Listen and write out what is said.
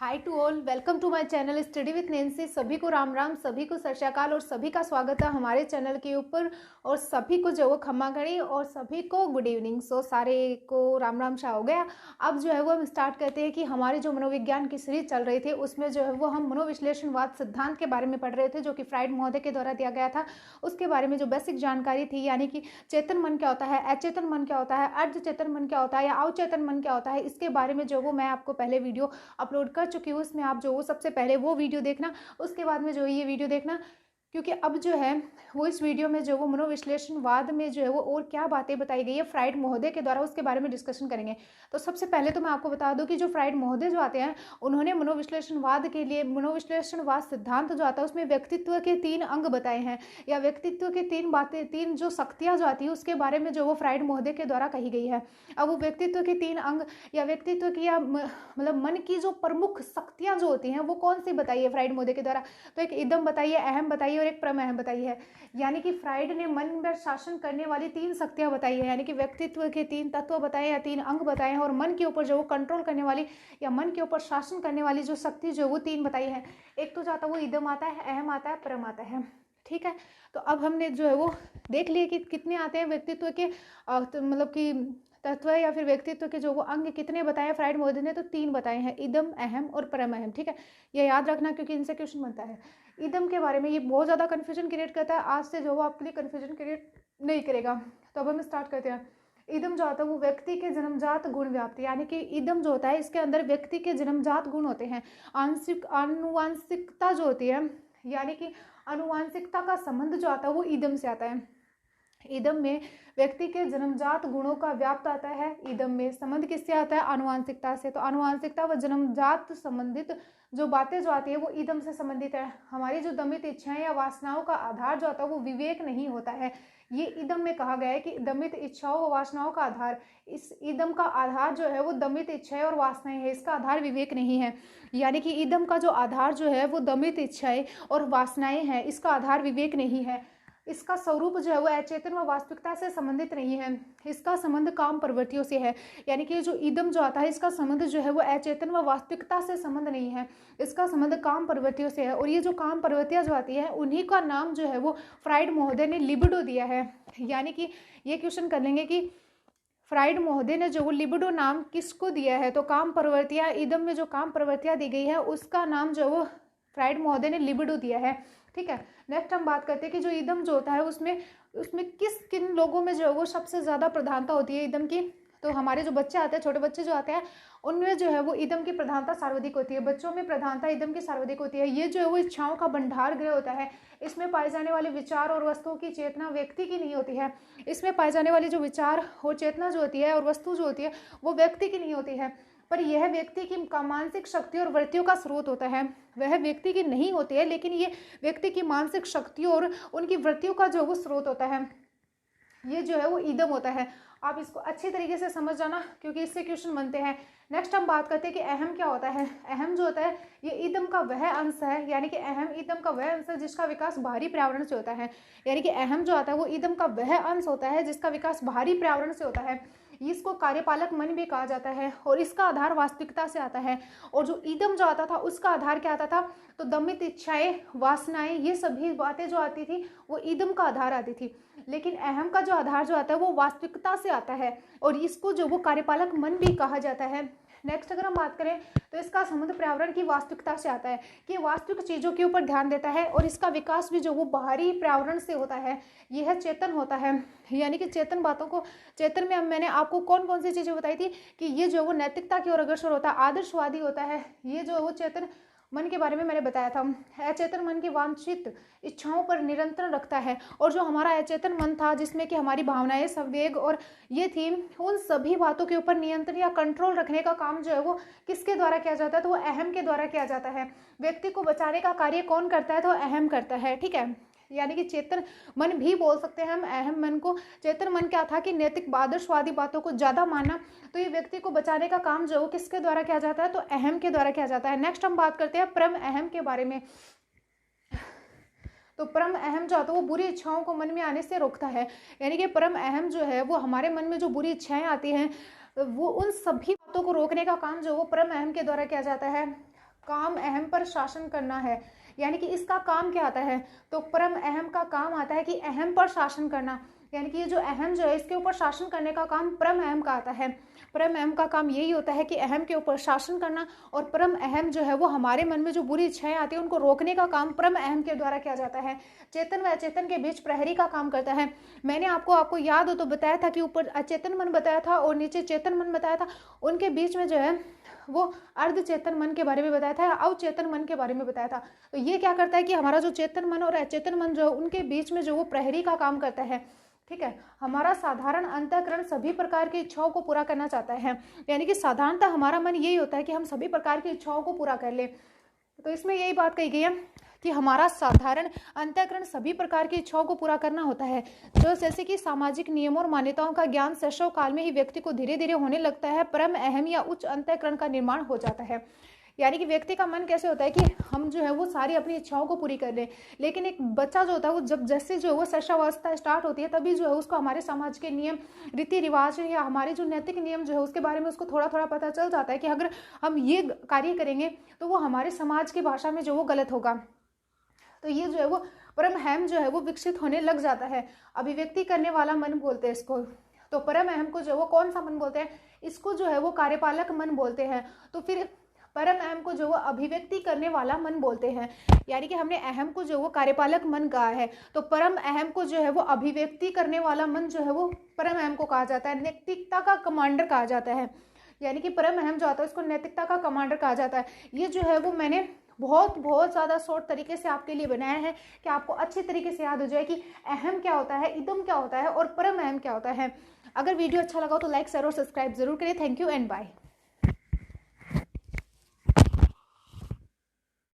Hi to all, welcome to my channel study with Nancy. सभी को राम राम, सभी को सत श्री अकाल और सभी का स्वागत है हमारे चैनल के ऊपर। और सभी को जो वो खम्मा घड़ी और सभी को गुड इवनिंग। सो सारे को राम राम शाह हो गया। अब जो है वो हम स्टार्ट करते हैं कि हमारे जो मनोविज्ञान की सीरीज चल रही थी उसमें जो है वो हम मनोविश्लेषणवाद सिद्धांत के बारे में पढ़ रहे थे, जो कि फ्राइड महोदय के द्वारा दिया गया था। उसके बारे में जो बेसिक जानकारी थी, यानी कि चेतन मन क्या होता है, अचेतन मन क्या होता है, अर्ध चेतन मन क्या होता है या अवचेतन मन क्या होता है, इसके बारे में जो वो मैं आपको पहले वीडियो अपलोड कर चुकी हूँ। उसमें आप जो वो सबसे पहले वो वीडियो देखना, उसके बाद में जो ये वीडियो देखना, क्योंकि अब जो है वो इस वीडियो में जो वो मनोविश्लेषणवाद में जो है वो और क्या बातें बताई गई है फ्राइड महोदय के द्वारा, उसके बारे में डिस्कशन करेंगे। तो सबसे पहले तो मैं आपको बता दूं कि जो फ्राइड महोदय जो आते हैं उन्होंने मनोविश्लेषणवाद के लिए मनोविश्लेषणवाद सिद्धांत जो आता है उसमें व्यक्तित्व के 3 अंग बताए हैं, या व्यक्तित्व के 3 बातें, 3 जो शक्तियाँ जो आती है उसके बारे में जो वो फ्राइड महोदय के द्वारा कही गई है। अब वो व्यक्तित्व के 3 अंग या व्यक्तित्व की या मतलब मन की जो प्रमुख शक्तियाँ जो होती हैं वो कौन सी बताई है फ्राइड महोदय के द्वारा। तो एक इदम बताइए, अहम बताइए और एक परम अहम बताई है। यानी कि फ्राइड ने मन पर शासन करने वाली 3 शक्तियां बताई है, यानी कि व्यक्तित्व के 3 तत्व बताए या 3 अंग बताए हैं, और मन के ऊपर जो वो कंट्रोल करने वाली या मन के ऊपर शासन करने वाली जो शक्ति जो वो 3 बताई है। एक तो जाता वो इदम आता है, अहम आता है, परम आता है। ठीक है, तो अब हमने जो है वो देख लिए कि कितने आते हैं व्यक्तित्व के तो मतलब कि तत्व या फिर व्यक्तित्व के जो वो अंग कितने बताए फ्राइड महोदय ने, तो 3 बताए हैं, इदम, अहम और परम अहम। ठीक है, ये याद रखना क्योंकि इनसे क्वेश्चन बनता है। इदम के बारे में ये बहुत ज़्यादा कन्फ्यूजन क्रिएट करता है, आज से जो वो आपके लिए कन्फ्यूजन क्रिएट नहीं करेगा। तो अब हम स्टार्ट करते हैं। इदम जो होता है वो व्यक्ति के जन्मजात गुण व्याप्ति, यानी कि इदम जो होता है इसके अंदर व्यक्ति के जन्मजात गुण होते हैं। आनुवांशिकता जो होती है, यानी कि आनुवांशिकता का संबंध जो आता है वो इदम से आता है। इदम में व्यक्ति के जन्मजात गुणों का व्याप्त आता है। इदम में संबंध किससे आता है? आनुवांशिकता से। तो आनुवांशिकता व जन्मजात संबंधित जो बातें जो आती है वो इदम से संबंधित है। हमारी जो दमित इच्छाएं या वासनाओं का आधार जो आता है वो विवेक नहीं होता है। ये इदम में कहा गया है कि दमित इच्छाओं व वासनाओं का आधार, इस इदम का आधार जो है वो दमित इच्छाएं और वासनाएं है, इसका आधार विवेक नहीं है। यानी कि इदम का जो आधार जो है वो दमित इच्छाएं और वासनाएं है, इसका आधार विवेक नहीं है। इसका स्वरूप जो है वो अचेतन व वास्तविकता से संबंधित नहीं है, इसका संबंध काम प्रवृत्तियों से है। यानी कि जो इदम जो आता है इसका संबंध जो है वो अचेतन व वास्तविकता से संबंध नहीं है, इसका संबंध काम प्रवृत्तियों से है। और ये जो काम प्रवृत्तियां जो आती है उन्हीं का नाम जो है वो फ्राइड महोदय ने लिबिडो दिया है। यानी कि ये क्वेश्चन कर लेंगे कि फ्राइड महोदय ने जो वो लिबिडो नाम किसको दिया है, तो काम प्रवृत्तियां, इदम में जो काम प्रवृत्तियां दी गई है उसका नाम जो वो फ्राइड महोदय ने लिबिडो दिया है। ठीक है, नेक्स्ट हम बात करते हैं कि जो इदम जो होता है उसमें उसमें किन लोगों में जो है वो सबसे ज़्यादा प्रधानता होती है इदम की। तो हमारे जो बच्चे आते हैं, छोटे बच्चे जो आते हैं, उनमें जो है वो इदम की प्रधानता सर्वाधिक होती है। बच्चों में प्रधानता इदम की सर्वाधिक होती है। ये जो है वो इच्छाओं का भंडार गृह होता है। इसमें पाए जाने वाले विचार और वस्तुओं की चेतना व्यक्ति की नहीं होती है। इसमें पाए जाने वाली जो विचार और चेतना जो होती है और वस्तु जो होती है वो व्यक्ति की नहीं होती है, पर यह व्यक्ति की मानसिक शक्ति और वृत्तियों का स्रोत होता है। वह व्यक्ति की नहीं होती है, लेकिन ये व्यक्ति की मानसिक शक्तियों और उनकी वृत्तियों का जो वो स्रोत होता है, ये जो है वो इदम होता है। आप इसको अच्छी तरीके से समझ जाना क्योंकि इससे क्वेश्चन बनते हैं। नेक्स्ट हम बात करते हैं कि अहम क्या होता है। अहम जो होता है ये इदम का वह अंश है, यानी कि अहम इदम का वह अंश है जिसका विकास बाहरी पर्यावरण से होता है। यानी कि अहम जो आता है वो इदम का वह अंश होता है जिसका विकास बाहरी पर्यावरण से होता है। इसको कार्यपालक मन भी कहा जाता है और इसका आधार वास्तविकता से आता है। और जो इदम जो आता था उसका आधार क्या आता था, तो दमित इच्छाएं, वासनाएं, ये सभी बातें जो आती थी वो इदम का आधार आती थी। लेकिन अहम का जो आधार जो आता है वो वास्तविकता से आता है और इसको जो वो कार्यपालक मन भी कहा जाता है। नेक्स्ट अगर हम बात करें तो इसका संबंध पर्यावरण की वास्तविकता से आता है कि वास्तविक चीज़ों के ऊपर ध्यान देता है और इसका विकास भी जो वो बाहरी पर्यावरण से होता है। यह चेतन होता है, यानी कि चेतन बातों को, चेतन में मैंने आपको कौन कौन सी चीज़ें बताई थी कि ये जो वो नैतिकता की ओर अग्रसर होता है, आदर्शवादी होता है। ये जो वो चेतन मन के बारे में मैंने बताया था। अचेतन मन की वांछित इच्छाओं पर नियंत्रण रखता है और जो हमारा अचेतन मन था जिसमें कि हमारी भावनाएं, संवेग और ये थी, उन सभी बातों के ऊपर नियंत्रण या कंट्रोल रखने का काम जो है वो किसके द्वारा किया जाता है, तो वो अहम के द्वारा किया जाता है। व्यक्ति को बचाने का कार्य कौन करता है, तो अहम करता है। ठीक है, यानी कि चेतन मन भी बोल सकते हैं हम अहम मन को। चेतन मन क्या था कि नैतिक आदर्शवादी बातों को ज़्यादा मानना, तो ये व्यक्ति को बचाने का काम जो किसके द्वारा किया जाता है, तो अहम के द्वारा किया जाता है। नेक्स्ट हम बात करते हैं परम अहम के बारे में। तो परम अहम जो होता है वो बुरी इच्छाओं को मन में आने से रोकता है। यानी कि परम अहम जो है वो हमारे मन में जो बुरी इच्छाएं आती हैं वो उन सभी बातों को रोकने का काम जो वो परम अहम के द्वारा किया जाता है। काम अहम पर शासन करना है, यानी कि इसका काम क्या आता है, तो परम अहम का काम आता है कि अहम पर शासन करना, यानी कि ये जो अहम जो है इसके ऊपर शासन करने का काम परम अहम का आता है। परम अहम का काम यही होता है कि अहम के ऊपर शासन करना, और परम अहम जो है वो हमारे मन में जो बुरी इच्छाएं आती है उनको रोकने का काम परम अहम के द्वारा किया जाता है। चेतन व अचेतन के बीच प्रहरी का काम करता है। मैंने आपको याद हो तो बताया था कि ऊपर अचेतन मन बताया था और नीचे चेतन मन बताया था, उनके बीच में जो है वो अर्ध चेतन मन के बारे में बताया था, अवचेतन मन के बारे में बताया था। तो ये क्या करता है कि हमारा जो चेतन मन और अचेतन मन जो है उनके बीच में जो वो प्रहरी का काम करता है। ठीक है, हमारा साधारण अंतःकरण सभी प्रकार की इच्छाओं को पूरा करना चाहता है, यानी कि साधारणतः हमारा मन यही होता है कि हम सभी प्रकार की इच्छाओं को पूरा कर ले। तो इसमें यही बात कही गई है कि हमारा साधारण अंतःकरण सभी प्रकार की इच्छाओं को पूरा करना होता है, जो जैसे कि सामाजिक नियमों और मान्यताओं का ज्ञान शैशव काल में ही व्यक्ति को धीरे धीरे होने लगता है, परम अहम या उच्च अंतःकरण का निर्माण हो जाता है। यानी कि व्यक्ति का मन कैसे होता है कि हम जो है वो सारी अपनी इच्छाओं को पूरी कर लें, लेकिन एक बच्चा जो होता है वो जब जैसे जो है वो शैशवावस्था स्टार्ट होती है तभी जो है उसको हमारे समाज के नियम रीति रिवाज या हमारे जो नैतिक नियम जो है उसके बारे में उसको थोड़ा थोड़ा पता चल जाता है कि अगर हम ये कार्य करेंगे तो वो हमारे समाज की भाषा में जो वो गलत होगा। तो ये जो है वो परम अहम जो है वो विकसित होने लग जाता है। अभिव्यक्ति करने वाला मन बोलते हैं इसको। तो परम अहम को जो है वो कौन सा मन बोलते हैं, इसको जो है वो कार्यपालक मन बोलते हैं। तो फिर परम अहम को जो वो अभिव्यक्ति करने वाला मन बोलते हैं, यानी कि हमने अहम को जो वो कार्यपालक मन कहा है, तो परम अहम को जो है वो अभिव्यक्ति करने वाला मन जो है वो परम अहम को कहा जाता है, नैतिकता का कमांडर कहा जाता है। यानी कि परम अहम जो आता है उसको नैतिकता का कमांडर कहा जाता है। ये जो है वो मैंने बहुत ज़्यादा शॉर्ट तरीके से आपके लिए बनाया है कि आपको अच्छी तरीके से याद हो जाए कि अहम क्या होता है, इदम क्या होता है और परम अहम क्या होता है। अगर वीडियो अच्छा लगा तो लाइक शेयर और सब्सक्राइब जरूर करिए। Thank you and bye.